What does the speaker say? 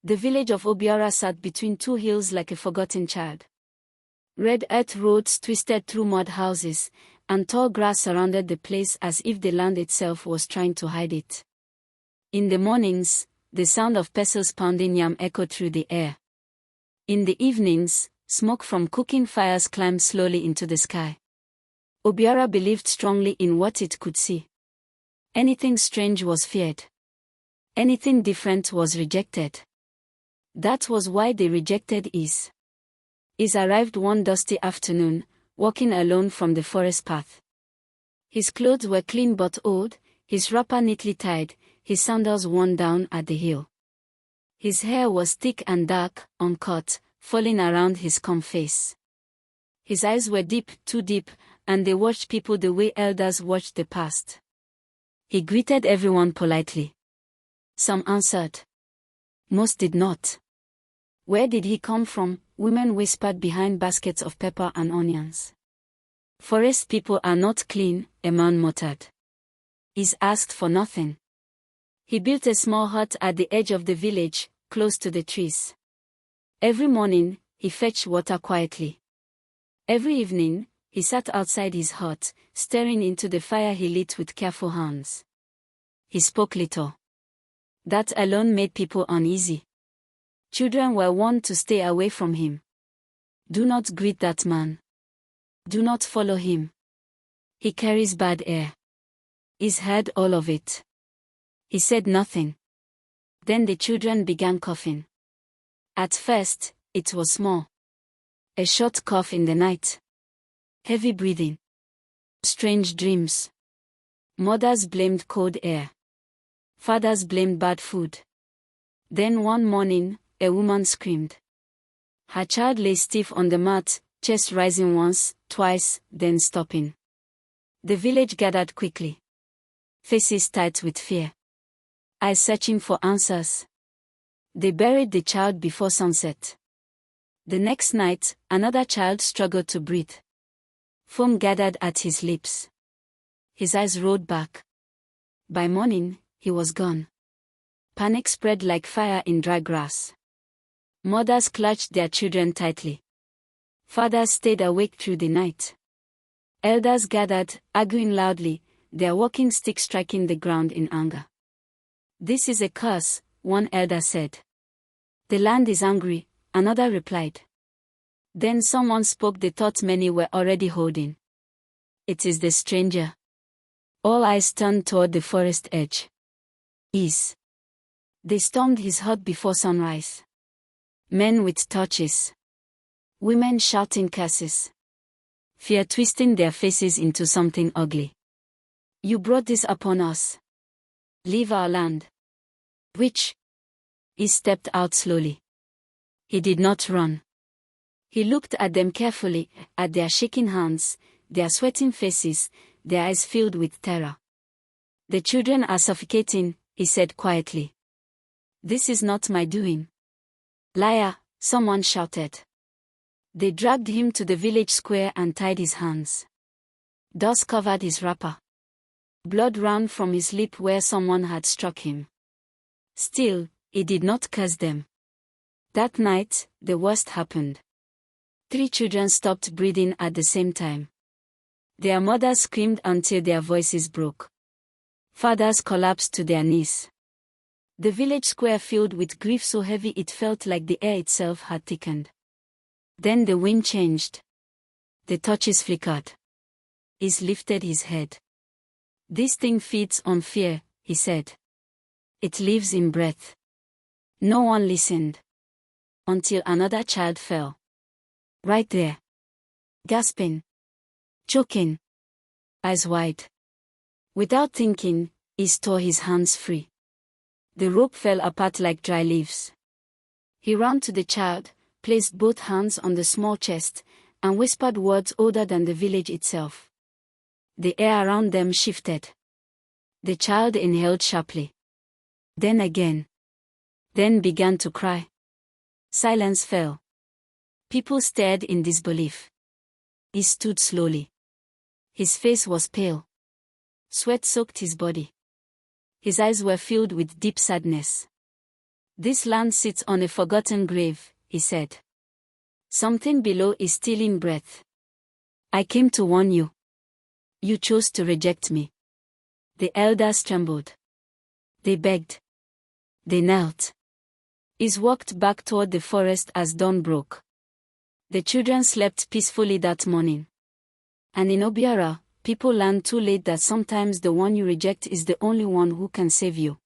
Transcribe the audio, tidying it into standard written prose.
The village of Obiora sat between two hills like a forgotten child. Red earth roads twisted through mud houses, and tall grass surrounded the place as if the land itself was trying to hide it. In the mornings, the sound of pestles pounding yam echoed through the air. In the evenings, smoke from cooking fires climbed slowly into the sky. Obiora believed strongly in what it could see. Anything strange was feared. Anything different was rejected. That was why they rejected Is. Is arrived one dusty afternoon, walking alone from the forest path. His clothes were clean but old, his wrapper neatly tied, his sandals worn down at the heel. His hair was thick and dark, uncut, falling around his calm face. His eyes were deep, too deep, and they watched people the way elders watched the past. He greeted everyone politely. Some answered. Most did not. Where did he come from? Women whispered behind baskets of pepper and onions. Forest people are not clean, a man muttered. Is asked for nothing. He built a small hut at the edge of the village, close to the trees. Every morning, he fetched water quietly. Every evening, he sat outside his hut, staring into the fire he lit with careful hands. He spoke little. That alone made people uneasy. Children were warned to stay away from him. Do not greet that man. Do not follow him. He carries bad air. Is heard all of it. He said nothing. Then the children began coughing. At first, it was small. A short cough in the night. Heavy breathing. Strange dreams. Mothers blamed cold air. Fathers blamed bad food. Then one morning, a woman screamed. Her child lay stiff on the mat, chest rising once, twice, then stopping. The village gathered quickly. Faces tight with fear. Eyes searching for answers. They buried the child before sunset. The next night, another child struggled to breathe. Foam gathered at his lips. His eyes rolled back. By morning, he was gone. Panic spread like fire in dry grass. Mothers clutched their children tightly. Fathers stayed awake through the night. Elders gathered, arguing loudly, their walking sticks striking the ground in anger. This is a curse, one elder said. The land is angry, another replied. Then someone spoke the thought many were already holding. It is the stranger. All eyes turned toward the forest edge. Is. They stormed his hut before sunrise. Men with torches. Women shouting curses. Fear twisting their faces into something ugly. You brought this upon us. Leave our land. Which? He stepped out slowly. He did not run. He looked at them carefully, at their shaking hands, their sweating faces, their eyes filled with terror. The children are suffocating, he said quietly. This is not my doing. Liar, someone shouted. They dragged him to the village square and tied his hands. Dust covered his wrapper. Blood ran from his lip where someone had struck him. Still, he did not curse them. That night, the worst happened. 3 children stopped breathing at the same time. Their mothers screamed until their voices broke. Fathers collapsed to their knees. The village square filled with grief so heavy it felt like the air itself had thickened. Then the wind changed. The torches flickered. Is lifted his head. This thing feeds on fear, he said. It lives in breath. No one listened. Until another child fell. Right there. Gasping. Choking. Eyes wide. Without thinking, he tore his hands free. The rope fell apart like dry leaves. He ran to the child, placed both hands on the small chest, and whispered words older than the village itself. The air around them shifted. The child inhaled sharply. Then again. Then began to cry. Silence fell. People stared in disbelief. He stood slowly. His face was pale. Sweat soaked his body. His eyes were filled with deep sadness. This land sits on a forgotten grave, he said. Something below is stealing breath. I came to warn you. You chose to reject me. The elders trembled. They begged. They knelt. Is walked back toward the forest as dawn broke. The children slept peacefully that morning. And in Obiora, people learned too late that sometimes the one you reject is the only one who can save you.